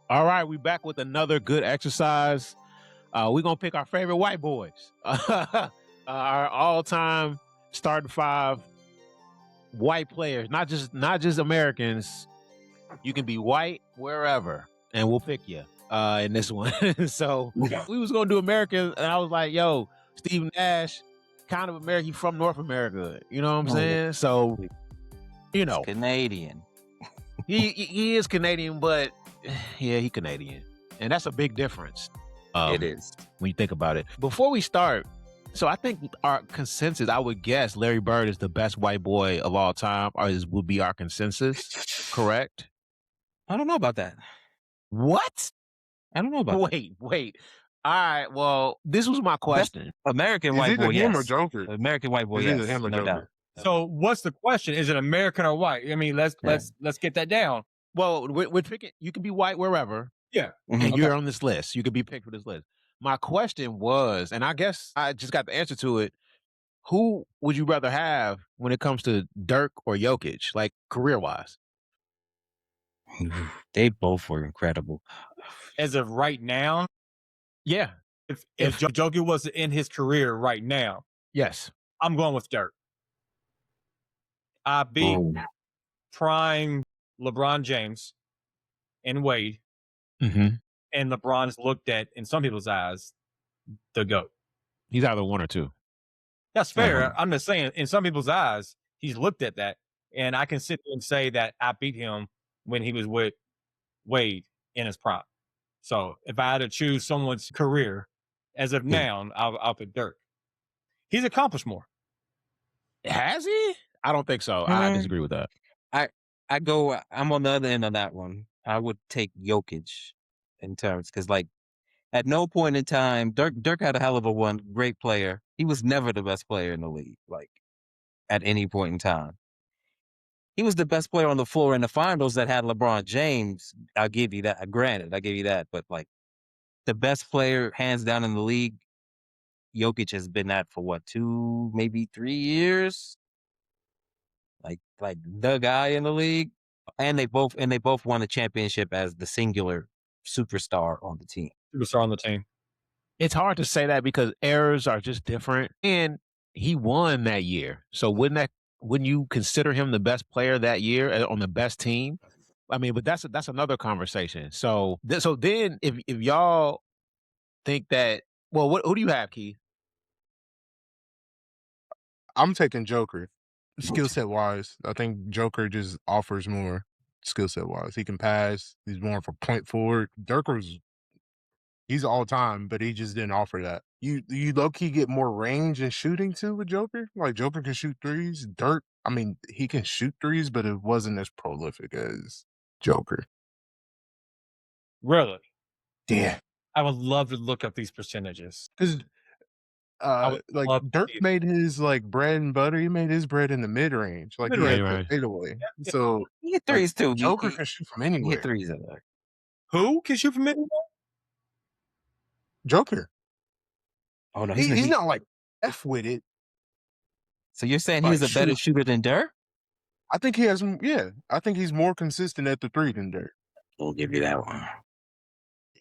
All right, we back with another good exercise. We're gonna pick our favorite white boys. Our all-time starting five white players, not just Americans. You can be white wherever, and we'll pick you in this one. So we was gonna do Americans, and I was like, "Yo, Steve Nash, kind of American from North America." You know what I'm saying? So, you know, It's Canadian. he is Canadian, but yeah, he Canadian, and that's a big difference. It is. When you think about it. Before we start, so I think our consensus, I would guess Larry Bird is the best white boy of all time, or would be our consensus, correct? I don't know about that. What? I don't know about that. Wait. All right, well, this was my question. American Is white either boy, him or yes. Joker? American white boy, Is yes. either him or No Joker? doubt. So what's the question? Is it American or white? I mean, let's get that down. Well, we're picking, you can be white wherever, Yeah. and you're on this list. You could be picked for this list. My question was, and I guess I just got the answer to it, who would you rather have when it comes to Dirk or Jokic, like career-wise? They both were incredible. As of right now, Yeah. if Jokic was in his career right now, Yes. I'm going with Dirk. I beat prime LeBron James and Wade, Mm-hmm. and LeBron's looked at, in some people's eyes, the GOAT. He's either one or two. That's fair. I'm just saying, in some people's eyes, he's looked at that, and I can sit there and say that I beat him when he was with Wade in his prime. So if I had to choose someone's career, as of now, I'll pick Dirk. He's accomplished more. Has he? I don't think so. I disagree with that. I'm on the other end of that one. I would take Jokic in terms, because like at no point in time, Dirk had a hell of a one, great player. He was never the best player in the league, like at any point in time. He was the best player on the floor in the finals that had LeBron James. I'll give you that. Granted, I'll give you that. But like the best player, hands down in the league, Jokic has been that for what, 2, maybe 3 years? Like the guy in the league. And they both won a championship as the singular superstar on the team. Superstar on the team. It's hard to say that because errors are just different. And he won that year. So wouldn't you consider him the best player that year on the best team? I mean, but that's another conversation. So then if y'all think that, well, who do you have, Keith? I'm taking Joker. Skill set wise, I think Joker just offers more skill set wise. He can pass. He's more of a point forward. He's all time, but he just didn't offer that. You low key get more range and shooting too with Joker. Like Joker can shoot threes. Dirk, I mean, he can shoot threes, but it wasn't as prolific as Joker. Really? Yeah, I would love to look up these percentages. because like Dirk made his like bread and butter. He made his bread in the mid range. Like he had the fadeaway. Yeah. So He hit threes too. Joker can shoot from He anywhere. hit threes in there. Who can shoot from anywhere? Joker. Oh no, He's not like F with it. So you're saying he's a better shooter than Dirk? I think he has. Yeah, I think he's more consistent at the three than Dirk. We'll give you that one.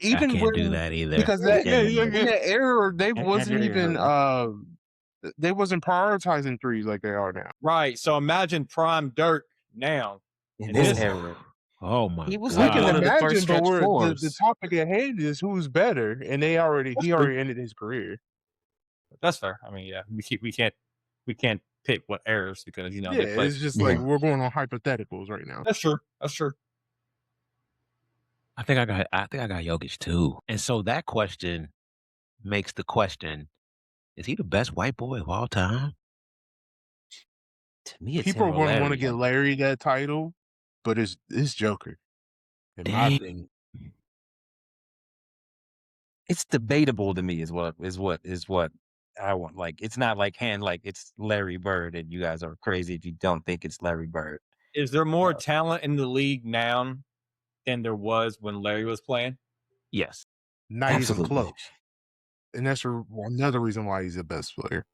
Even I can't do that either. Because that era, they wasn't even they wasn't prioritizing threes like they are now. Right. So imagine prime Dirk now. In this era. Oh my! He was God. like one of the first stretch fours. The topic at hand is who's better, and he already ended his career. That's fair. I mean, yeah, we can't pick what errors because they play. It's just like we're going on hypotheticals right now. That's true. I think I got Jokic too. And so that question makes the question: is he the best white boy of all time? To me, it's people want to get Larry that title, but it's Joker. In my opinion, it's debatable to me. Is what I want. Like, it's not like it's Larry Bird, and you guys are crazy if you don't think it's Larry Bird. Is there more talent in the league now than there was when Larry was playing? Yes. Not even close. And that's another reason why he's the best player.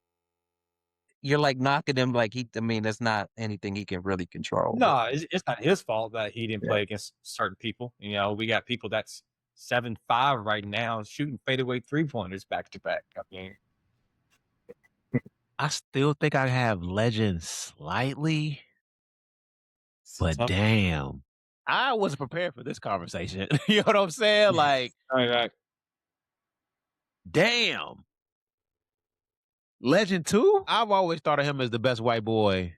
you're like knocking him like that's not anything he can really control. No, it's not his fault that he didn't play against certain people. We got people that's 7'5" right now shooting fadeaway 3-pointers back to back. I mean, I still think I have Legend slightly, but Tough. damn, I wasn't prepared for this conversation. You know what I'm saying? Like, right. damn. Legend 2? I've always thought of him as the best white boy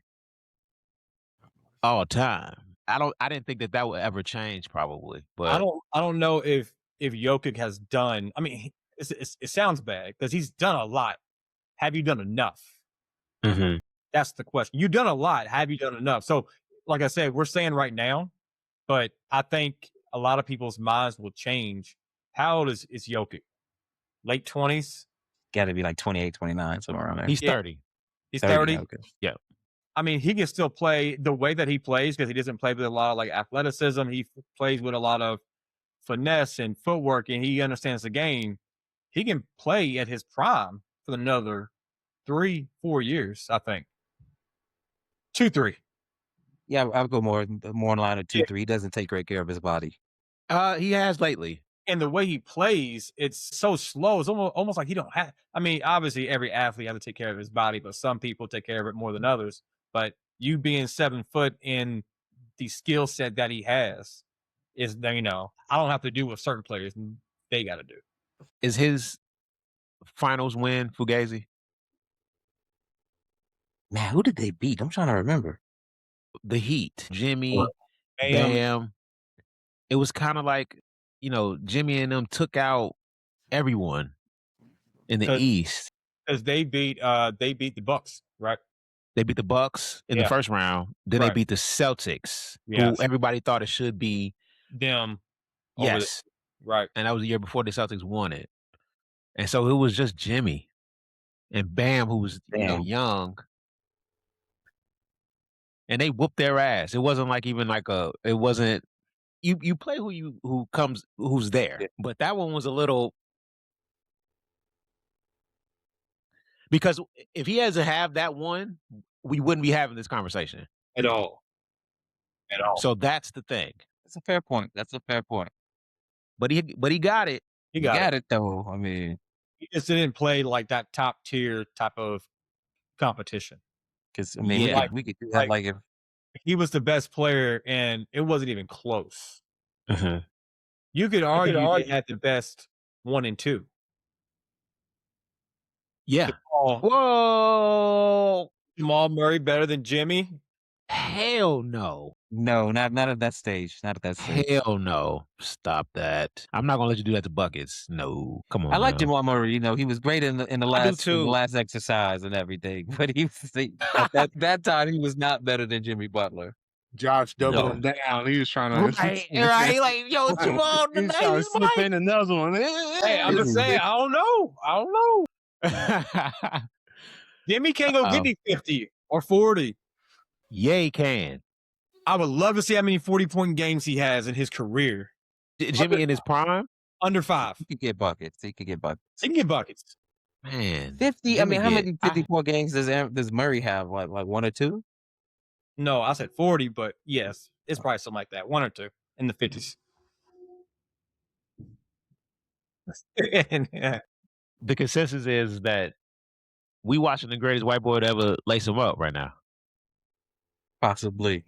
all time. I didn't think that would ever change, probably. But I don't know if Jokic has done. I mean, it sounds bad because he's done a lot. Have you done enough? Mhm. That's the question. You've done a lot. Have you done enough? So, like I said, we're saying right now, but I think a lot of people's minds will change. How old is Jokic? Late 20s? Got to be like 28, 29, somewhere around there. He's 30. He's 30. Okay. Yeah. I mean, he can still play the way that he plays because he doesn't play with a lot of like athleticism. He plays with a lot of finesse and footwork, and he understands the game. He can play at his prime for another 3-4 years, I think. 2-3. Yeah, I would go more in line of 2-3. He doesn't take great care of his body. He has lately. And the way he plays, it's so slow. It's almost like he don't have. I mean, obviously, every athlete has to take care of his body, but some people take care of it more than others. But you being 7 foot in the skill set that he has is, I don't have to do what certain players they got to do. Is his finals win Fugazi? Man, who did they beat? I'm trying to remember. The Heat, Jimmy, Bam. It was kind of like, Jimmy and them took out everyone in the East. Because they beat the Bucks, right? They beat the Bucks in the first round. Then they beat the Celtics, who everybody thought it should be them. Yes. Right. And that was the year before the Celtics won it. And so it was just Jimmy and Bam, who was young. And they whooped their ass. It wasn't like even like it wasn't you play who's there. Yeah. But that one was a little, because if he hasn't have that one, we wouldn't be having this conversation. At all. So that's the thing. That's a fair point. But he got it. He got it though. I mean, he just didn't play like that top tier type of competition. Because we could do that like if he was the best player and it wasn't even close. Uh-huh. You could argue he had the best 1 and 2. Yeah. Whoa. Jamal Murray better than Jimmy? Hell no. No, not at that stage. Not at that stage. Hell no. Stop that. I'm not gonna let you do that to buckets. No. Come on. I like Jamal Murray. He was great in the last exercise and everything. But at that time he was not better than Jimmy Butler. Josh doubling down. He was trying to right. Like, yo, Jamal, he's trying to slip in another one. Hey, I'm just saying, I don't know. Jimmy can't go get me 50 or 40. Yeah, he can. I would love to see how many 40-point games he has in his career. Jimmy in his prime? Under 5. He could get buckets. He can get buckets. Man. 50. Jimmy, I mean, how many 54 games does Murray have? Like 1 or 2? No, I said 40, but yes, it's probably something like that. 1 or 2 in the 50s. Yeah. The consensus is that we watching the greatest white boy to ever lace him up right now. Possibly.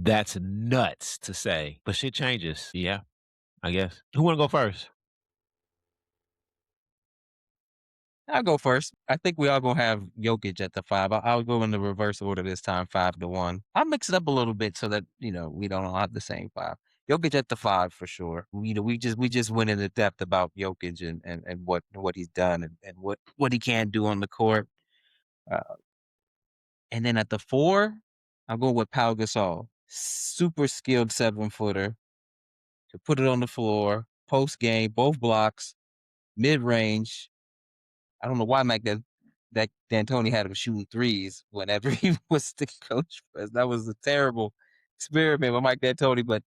That's nuts to say, but shit changes. Yeah, I guess. Who want to go first? I'll go first. I think we all gonna have Jokic at the 5. I'll go in the reverse order this time, 5-1. I'll mix it up a little bit so that we don't all have the same 5. Jokic at the 5 for sure. We just went into depth about Jokic and what he's done and what he can do on the court. And then at the 4, I'll go with Pau Gasol. Super skilled 7-footer. To put it on the floor, post game, both blocks, mid range. I don't know why that D'Antoni had him shooting threes whenever he was the coach. That was a terrible experiment with Mike D'Antoni. But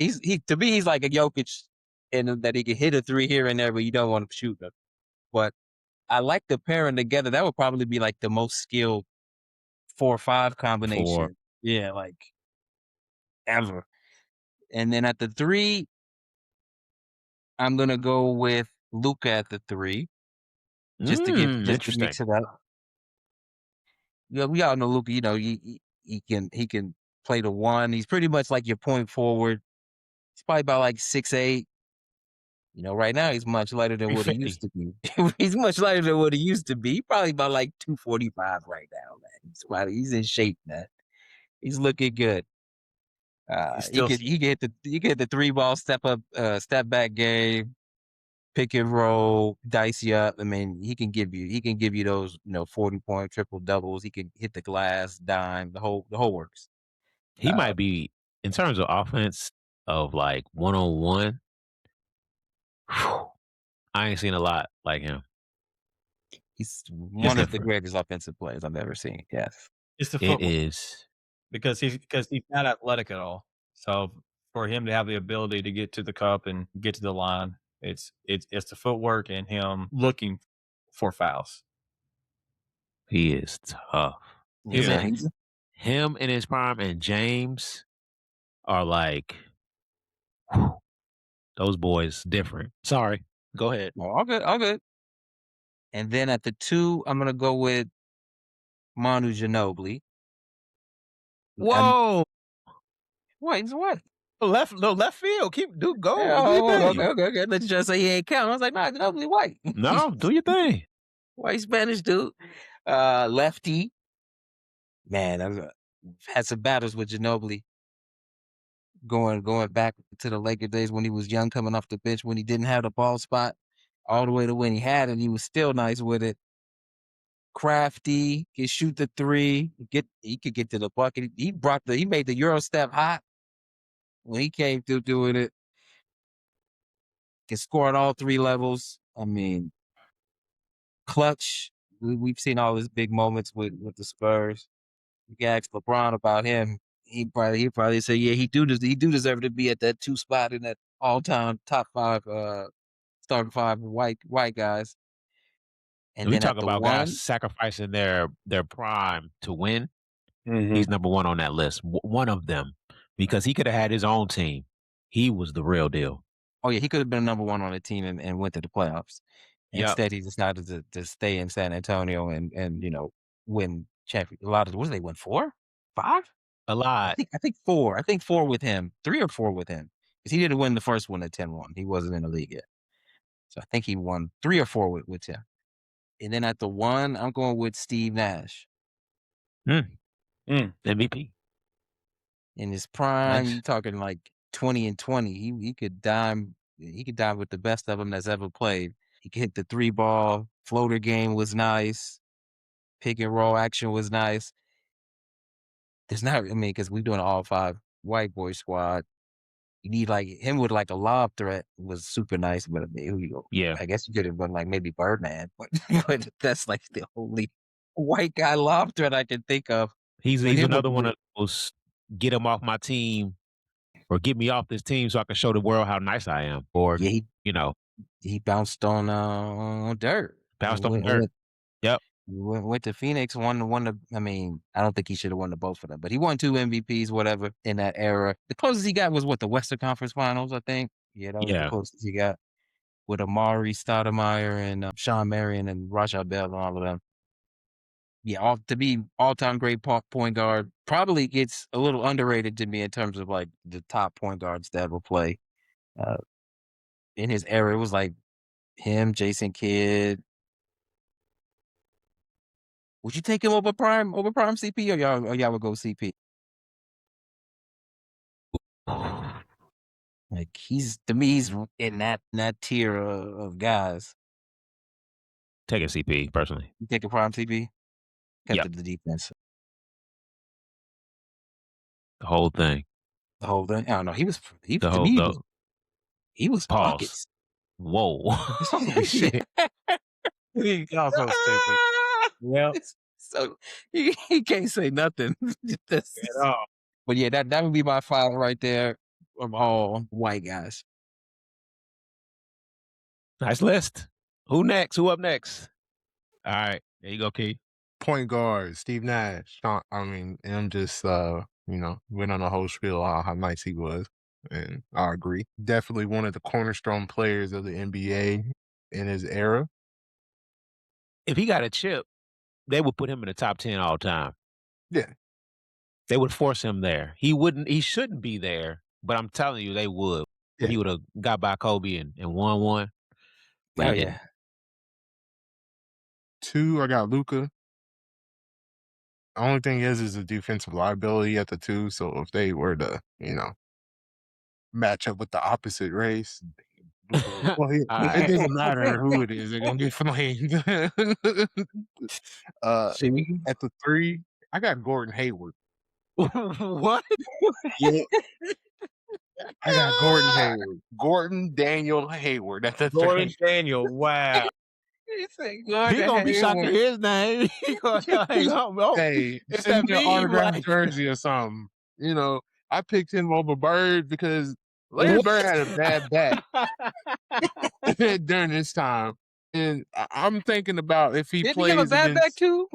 to me, he's like a Jokic in that he can hit a 3 here and there, but you don't want to shoot them. But I like the pairing together. That would probably be like the most skilled 4-5 combination. Yeah, like ever. And then at the 3, I'm gonna go with Luka at the 3, just to mix it up. Yeah, we all know Luka. You know, he can play the 1. He's pretty much like your point forward. He's probably about like 6'8". You know, right now he's much lighter than what he used to be. He's much lighter than what he used to be. Probably about like 245 right now, man. He's in shape, man. He's looking good. He could hit the 3-ball step step back game, pick and roll, dice you up. I mean, he can give you those 40-point triple doubles. He can hit the glass, dime, the whole works. He might be, in terms of offense, of like 1-on-1. I ain't seen a lot like him. He's one of the greatest offensive players I've ever seen. Yes, it's the footwork. It is because he's not athletic at all. So for him to have the ability to get to the cup and get to the line, it's the footwork and him looking for fouls. He is tough. Him in his prime and James are like, those boys different. Sorry. Go ahead. Well, all good. And then at the 2, I'm gonna go with Manu Ginobili. Whoa! What? Left field. Go. Okay. Let's just say he ain't count. I was like, nah, Ginobili white. No, do your thing. White Spanish dude. Lefty. Man, I've had some battles with Ginobili. Going back to the Laker days when he was young, coming off the bench when he didn't have the ball spot, all the way to when he had it, he was still nice with it. Crafty, can shoot the 3. He could get to the bucket. He made the Euro step hot when he came through doing it. Can score at all 3 levels. I mean, clutch. We've seen all his big moments with the Spurs. You can ask LeBron about him. He probably say, yeah, he do deserve to be at that 2 spot in that all-time top 5 starting 5 white guys. And we then talk at the about 1, guys sacrificing their prime to win. Mm-hmm. He's number 1 on that list. One of them, because he could have had his own team. He was the real deal. Oh yeah, he could have been number 1 on the team and went to the playoffs. Instead, he decided to stay in San Antonio and win champion. A lot of, what did they win? 4? 5? A lot. I think 4. I think 4 with him. 3 or 4 with him. Because he didn't win the first one at 10-1. He wasn't in the league yet. So I think he won 3 or 4 with him. And then at the 1, I'm going with Steve Nash. MVP. In his prime, Nice. you're talking like 20 and 20. He could dime. He could dime with the best of them that's ever played. He could hit the 3-ball. Floater game was nice. Pick and roll action was nice. There's not, because we're doing an all 5 white boy squad. You need like him with like a lob threat was super nice, but I guess you could have been like maybe Birdman, but that's like the only white guy lob threat I can think of. He's another one of those get him off my team or get me off this team so I can show the world how nice I am. Or he bounced on Dirk. Yep. Went to Phoenix, won the. I don't think he should have won the both of them, but he won 2 MVPs, whatever, in that era. The closest he got was the Western Conference Finals, I think. Yeah, that was the closest he got with Amari Stoudemire and Sean Marion and Rashawn Bell and all of them. Yeah, to be all-time great point guard, probably gets a little underrated to me in terms of like the top point guards that will play. In his era, it was like him, Jason Kidd. Would you take him over Prime CP, or y'all would go CP? Like he's in that tier of guys. Taking CP personally. You take a Prime CP? Yeah. The defense. The whole thing. I don't know. He was Pause. buckets. Whoa. Holy shit. He's also stupid. Well, so he can't say nothing at all. But yeah, that would be my 5 right there of all white guys. Nice list. Who next? Who up next? All right, there you go, Keith. Point guard, Steve Nash. I'm just went on a whole spiel on how nice he was. And I agree. Definitely one of the cornerstone players of the NBA in his era. If he got a chip, they would put him in the top 10 all time. Yeah. They would force him there. He shouldn't be there, but I'm telling you, they would. Yeah. He would have got by Kobe and won one. Oh, yeah. 2, I got Luka. The only thing is a defensive liability at the 2. So if they were to, match up with the opposite race, well, it doesn't matter who it is. They're going to get flamed. At the 3, I got Gordon Hayward. What? Yeah. I got Gordon Hayward. Gordon Daniel Hayward at the 3. Gordon Daniel, wow. He gonna be shocked to hear his name. He gonna hang on. Hey, It's send that me an meme, autographed like- jersey or something. I picked him over Bird because Larry Bird had a bad back during this time. And I'm thinking about if he Did he plays have a bad back against too?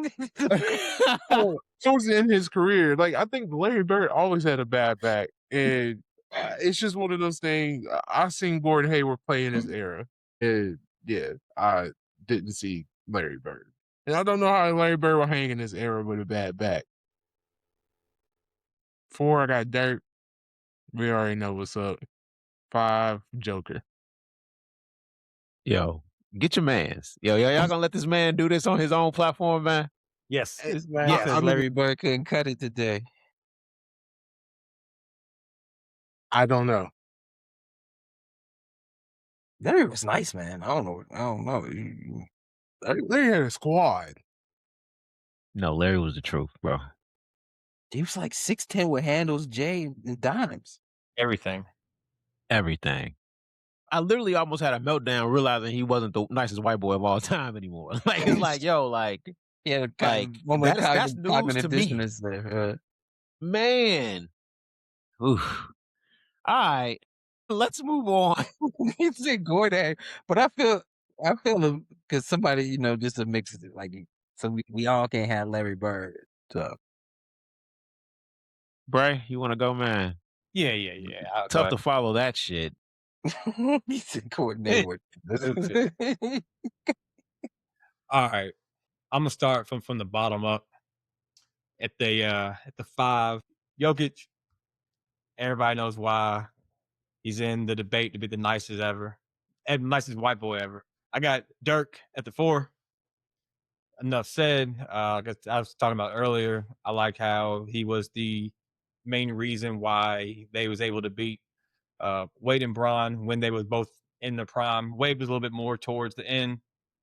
towards the end of his career. Like, I think Larry Bird always had a bad back. And it's just one of those things. I've seen Gordon Hayward play in his era. And yeah, I didn't see Larry Bird. And I don't know how Larry Bird will hang in this era with a bad back. 4, I got Dirk. We already know what's up. 5, Joker. Yo, get your mans. Y'all gonna let this man do this on his own platform, man? Yes. This man Yeah, says I mean- Larry Bird couldn't cut it today. I don't know. Larry was nice, man. I don't know. Larry had a squad. No, Larry was the truth, bro. He was like 6'10" with handles, J, and dimes. Everything. Everything. I literally almost had a meltdown realizing he wasn't the nicest white boy of all time anymore. Like, it's like, yo, like, Yeah, Like, moment that's news cognitive to me. dissonance there. man. Oof. All right. Let's move on. He said Gordon, but I feel because somebody, just to mix it, like, so we all can't have Larry Bird. So Bray, you want to go, man? Yeah. I'll go Tough ahead. to follow that shit. he said Gordon Hayward. All right. I'm gonna start from the bottom up. At the 5, Jokic. Everybody knows why he's in the debate to be the nicest ever, and nicest white boy ever. I got Dirk at the 4. Enough said. I was talking about earlier. I like how he was the main reason why they was able to beat Wade and Bron when they was both in the prime. Wade was a little bit more towards the end,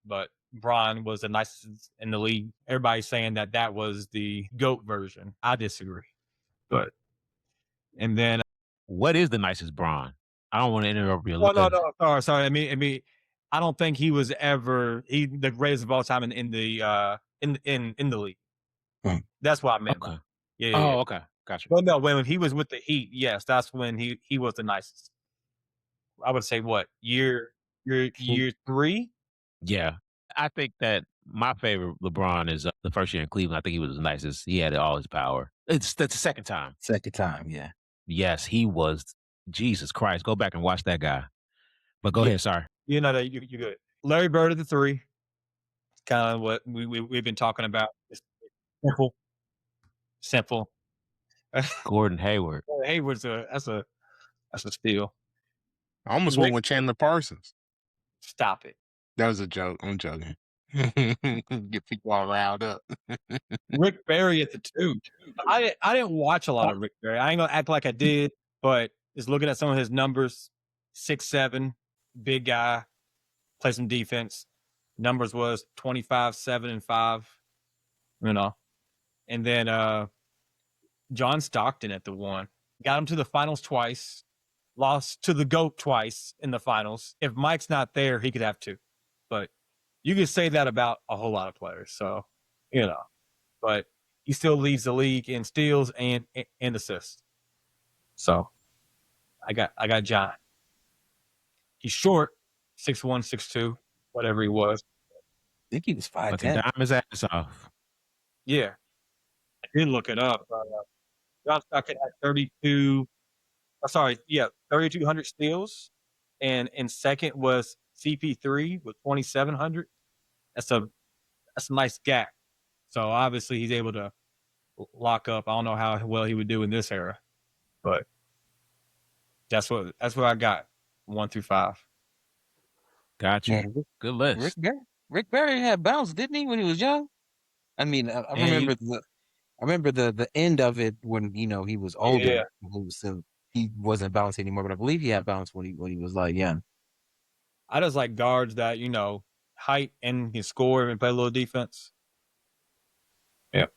but Bron was the nicest in the league. Everybody's saying that was the GOAT version. I disagree. But and then What is the nicest Braun? I don't want to interrupt you. no, sorry. I mean, I don't think he was ever the greatest of all time in the league. That's what I meant. Okay. Yeah. Oh, okay. Gotcha. Well, no, when he was with the Heat, yes, that's when he was the nicest. I would say what year 3? Yeah. I think that my favorite LeBron is the first year in Cleveland. I think he was the nicest. He had all his power. That's the second time. Second time, yeah. Yes, he was. Jesus Christ. Go back and watch that guy. But go ahead. Sorry. You know that you're good. Larry Bird at the 3. Kind of what we've been talking about. It's simple. Gordon Hayward. Hayward's that's a steal. I almost went with Chandler Parsons. Stop it. That was a joke. I'm joking. Get people all riled up. Rick Barry at the 2. I didn't watch a lot of Rick Barry. I ain't gonna act like I did, but just looking at some of his numbers, 6'7", big guy, play some defense. Numbers was 25, 7, and 5. And then John Stockton at the 1. Got him to the finals twice. Lost to the GOAT twice in the finals. If Mike's not there, he could have 2. But you could say that about a whole lot of players. So, but he still leads the league in steals and assists. So I got John. He's short, 6'1", 6'2", whatever he was. think he was Fucking 5'10". dime his ass off. Yeah, I did look it up. John Stockton had 3,200 steals, and in second was CP3 with 2,700. That's a nice gap. So obviously he's able to lock up. I don't know how well he would do in this era, but that's what I got 1 through 5. Got you. Man, Good list. Rick Barry had bounce, didn't he, when he was young? I mean, I And remember the end of it when he was older. Yeah. He wasn't bounce anymore, but I believe he had bounce when he was like young. I just like guards that height and can score and play a little defense. Yep.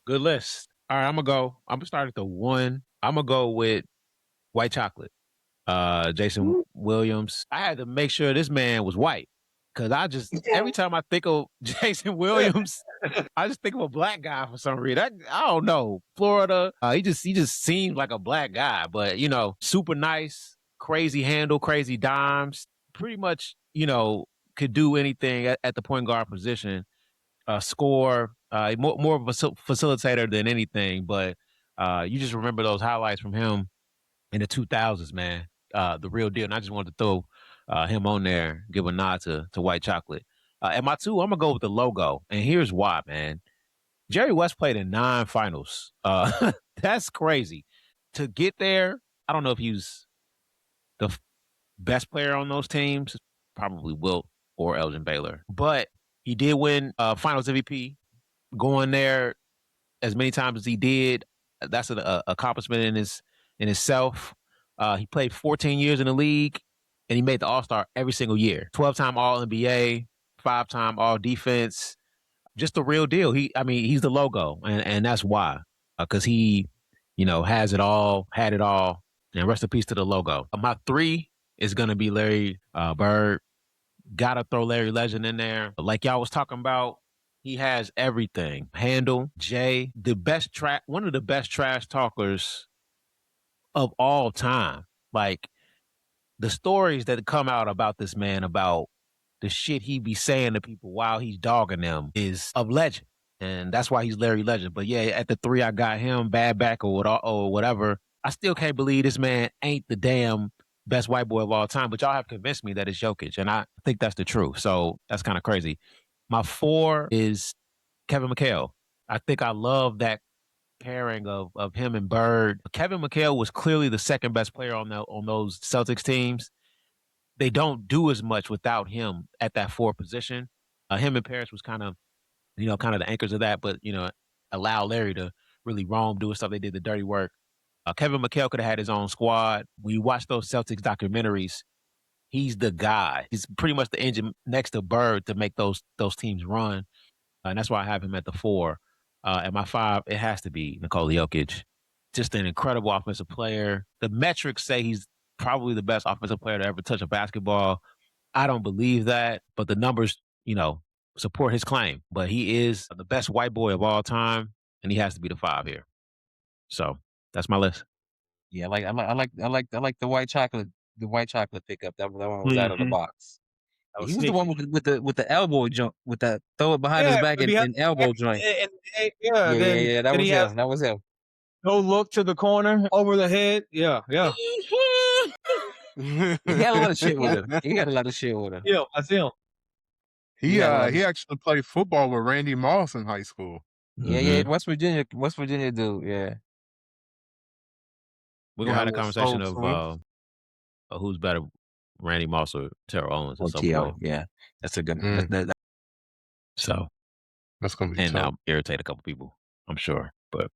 good list. All right, I'm gonna start at the 1. I'm gonna go with white chocolate. Jason Williams. I had to make sure this man was white because every time I think of Jason Williams, I just think of a black guy for some reason. I don't know. Florida. He just seemed like a black guy, but super nice, crazy handle, crazy dimes. Pretty much, could do anything at the point guard position. Score. More of a facilitator than anything, but you just remember those highlights from him in the 2000s, man. The real deal. And I just wanted to throw him on there, give a nod to white chocolate. At my 2, I'm gonna go with the logo, and here's why, man. Jerry West played in 9 finals. That's crazy. To get there, I don't know if he was the best player on those teams, probably Wilt or Elgin Baylor, but he did win Finals MVP. Going there as many times as he did, that's an accomplishment in itself. He played 14 years in the league, and he made the All-Star every single year. 12-time All-NBA, 5-time All-Defense. Just the real deal. He's the logo, and that's why. Because he, has it all, had it all, and rest in peace to the logo. My 3 is going to be Larry Bird. Got to throw Larry Legend in there. Like y'all was talking about, he has everything. Handle, Jay, one of the best trash talkers of all time. Like the stories that come out about this man, about the shit he be saying to people while he's dogging them, is of legend. And that's why he's Larry Legend. But yeah, at the 3, I got him, bad back or whatever. I still can't believe this man ain't the damn best white boy of all time. But y'all have convinced me that it's Jokic. And I think that's the truth. So that's kind of crazy. My 4 is Kevin McHale. I think I love that pairing of him and Bird. Kevin McHale was clearly the second best player on those Celtics teams. They don't do as much without him at that 4 position. Him and Paris was kind of the anchors of that, but allow Larry to really roam, doing stuff. They did the dirty work. Kevin McHale could have had his own squad. When you watch those Celtics documentaries, he's the guy. He's pretty much the engine next to Bird to make those teams run. And that's why I have him at the 4. At my 5, it has to be Nikola Jokic. Just an incredible offensive player. The metrics say he's probably the best offensive player to ever touch a basketball. I don't believe that, but the numbers, support his claim. But he is the best white boy of all time, and he has to be the 5 here. So that's my list. Yeah, I like the white chocolate pickup. That one was out of the box. He was the one with the elbow joint, with that throw it behind his back and elbow joint. Yeah. That was him. No look to the corner, over the head. Yeah. He had a lot of shit with him. Yeah, that's him. He actually played football with Randy Moss in high school. Yeah, West Virginia dude. Yeah. We're gonna have a conversation of who's better, Randy Moss or Terrell Owens at some point. Yeah, that's a good one. So that's gonna be and tough. I'll irritate a couple people, I'm sure. But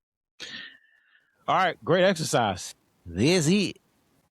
all right, great exercise. This is it.